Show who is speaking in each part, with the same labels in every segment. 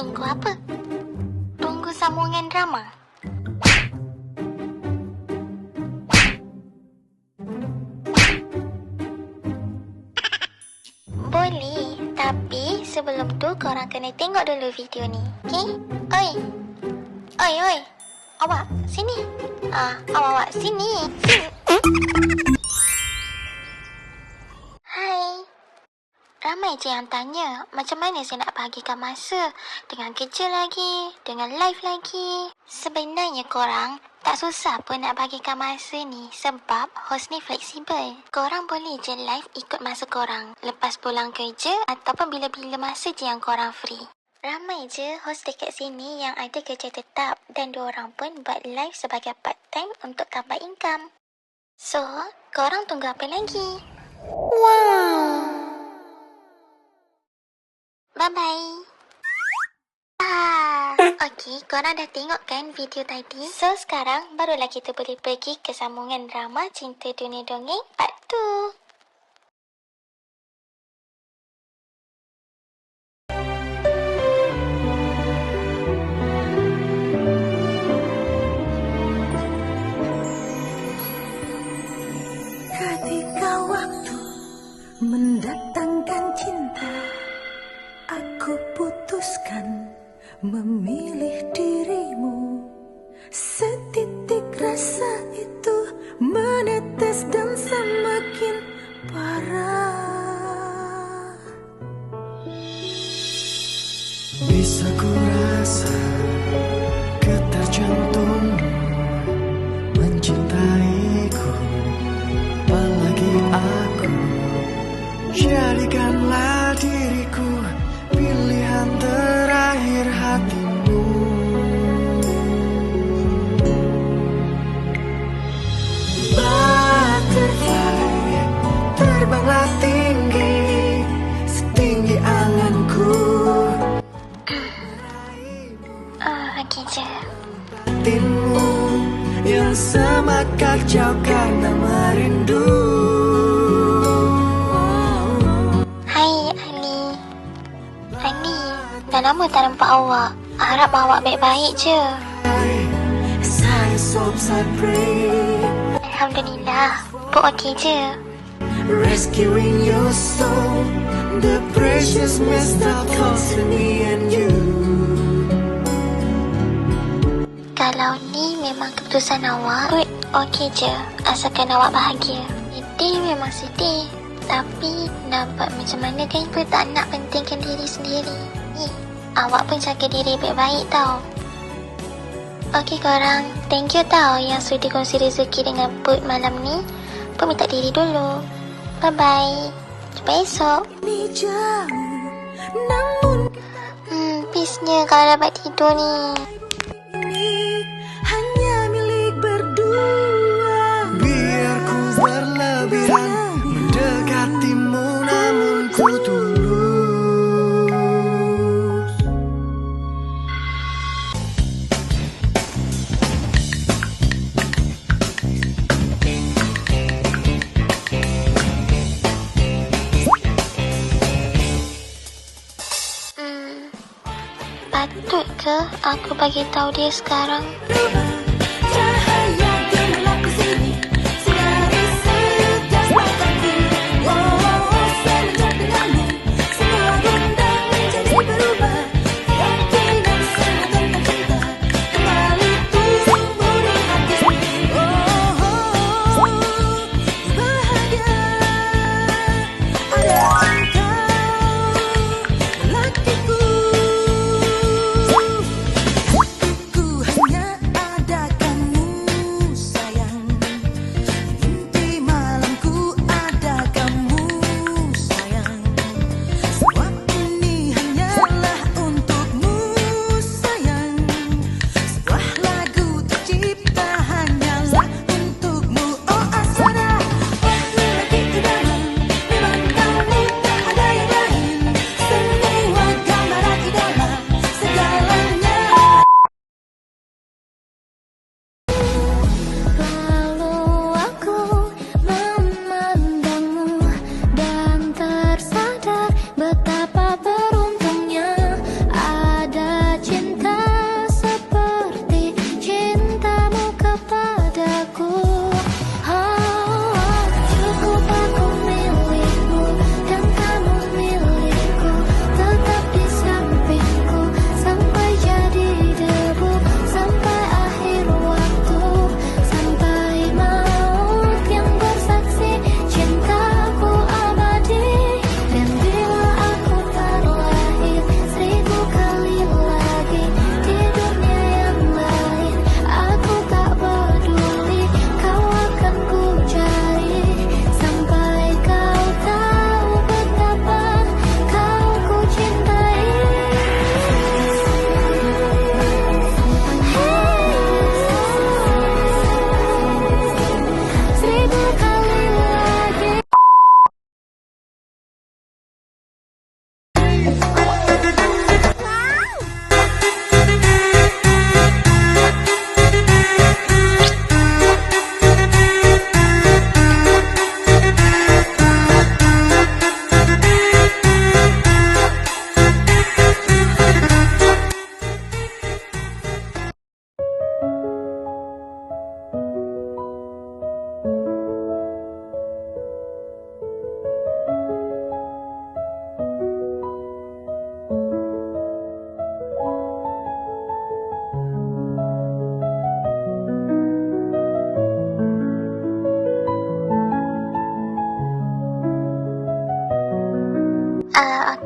Speaker 1: Tunggu apa? Tunggu sambungan drama? Boleh, tapi sebelum tu korang kena tengok dulu video ni, okay? Oi! Oi, oi! Awak, sini! Awak, sini! Hai! Ramai je yang tanya, macam mana saya nak bahagikan masa dengan kerja lagi, dengan live lagi. Sebenarnya korang tak susah pun nak bahagikan masa ni sebab host ni fleksibel. Korang boleh je live ikut masa korang lepas pulang kerja ataupun bila-bila masa je yang korang free. Ramai je host dekat sini yang ada kerja tetap dan diorang pun buat live sebagai part time untuk tambah income. So, korang tunggu apa lagi? Wow! Bye-bye. Okey, korang dah tengok kan video tadi? So, sekarang barulah kita boleh pergi ke sambungan drama Cinta Dunia Dongeng Part 2.
Speaker 2: Ketika waktu mendatangkan cinta, aku putuskan memilih dirimu. Setitik rasa itu menetes dan semakin parah.
Speaker 3: Bisa ku rasa getar jantungmu mencintaiku, apalagi aku. Jadikanlah diriku pilihan terakhir hatimu. Butterfly, terbanglah tinggi setinggi anganku.
Speaker 1: Okey je.
Speaker 3: Hatimu yang semakar jauh karena merindu.
Speaker 1: Dah lama tak nampak awak. Harap awak baik-baik je. Alhamdulillah, Puk okey je.
Speaker 3: Rescuing your soul, the precious messed close to me and you.
Speaker 1: Kalau ni memang keputusan awak, Puk okey je. Asalkan awak bahagia. Sedih memang sedih. Tapi nak buat macam mana kan pun tak nak pentingkan diri sendiri. Awak pun jaga diri baik-baik tau. Okey korang, thank you tau yang sudi kongsi rezeki dengan Put malam ni. Put minta diri dulu. Bye-bye. Jumpa esok. Peacenya kalau dapat tidur ni.
Speaker 2: Hanya milik berdua.
Speaker 3: Biar ku berlebihan mendekatimu namun ku tulus.
Speaker 1: Patut ke aku bagi tahu dia sekarang?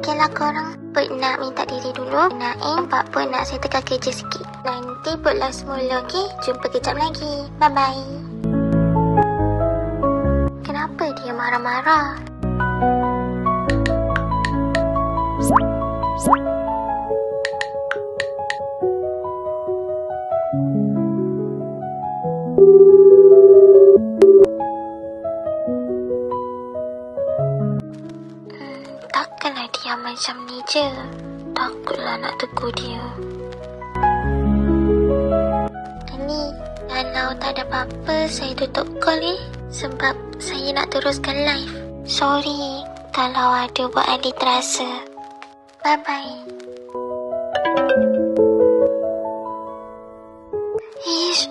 Speaker 1: Okeylah korang. Put nak minta diri dulu. Naim, Pak Put nak saya tekan kerja sikit. Nanti Put last mula, okey? Jumpa kejap lagi. Bye-bye. Kenapa dia marah-marah? Takkanlah dia macam ni je. Takutlah nak tegur dia. Ni, kalau tak ada apa-apa, saya tutup call sebab saya nak teruskan live. Sorry kalau ada buat Adi terasa. Bye-bye. Ish,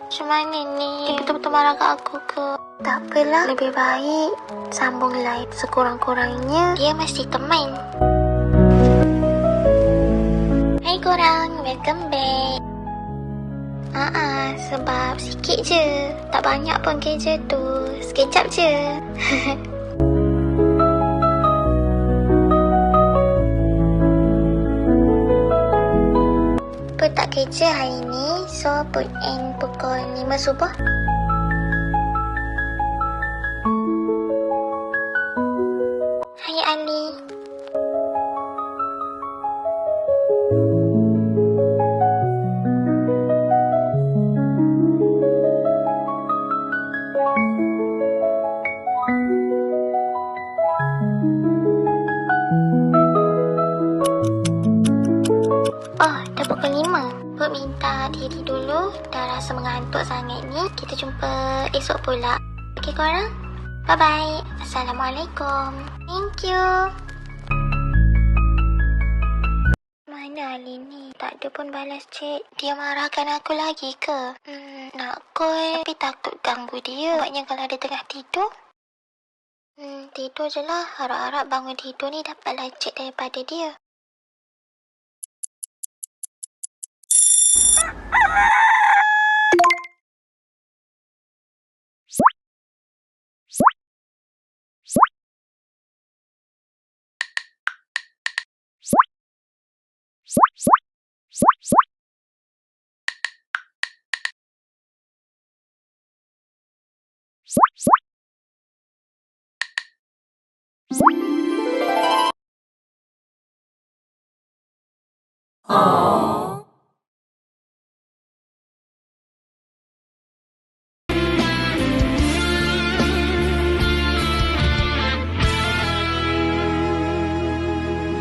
Speaker 1: macam mana ni? Dia betul-betul marah kat aku ke? Tak apalah, lebih baik sambung live. Sekurang-kurangnya dia masih teman. Hai korang, welcome back. Sebab sikit je, tak banyak pun kerja tu. Sekejap je. Put tak kerja hari ni, so put end pukul 5 subuh. Hai Ali. Oh, dah pukul 5. Put minta diri dulu. Dah rasa mengantuk sangat ni. Kita jumpa esok pula. Okey korang? Bye-bye. Assalamualaikum. Thank you. Mana Ali ni? Tak ada pun balas chat. Dia marahkan aku lagi ke? Nak call tapi takut ganggu dia. Buatnya kalau dia tengah tidur. Tidur je lah. Harap-harap bangun tidur ni dapatlah chat daripada dia.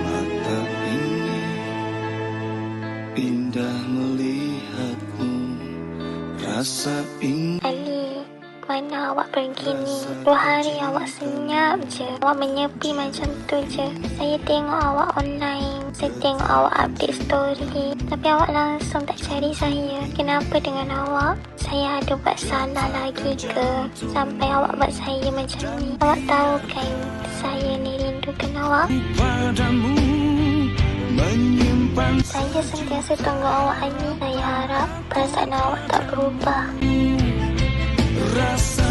Speaker 3: Mata ini indah melihatmu, rasa ingin.
Speaker 1: Ali, mana awak pergi ni? 2 hari awak senyap je. Awak menyepi macam tu je. Saya tengok awak online. Saya tengok awak update story. Tapi awak langsung tak cari saya. Kenapa dengan awak? Saya ada buat salah lagi ke? Sampai awak buat saya macam ni. Awak tahu kan saya ni rindukan awak.
Speaker 3: Padamu menyimpan
Speaker 1: Saya sentiasa tunggu awak Ali. Saya harap perasaan awak tak berubah.
Speaker 3: rasa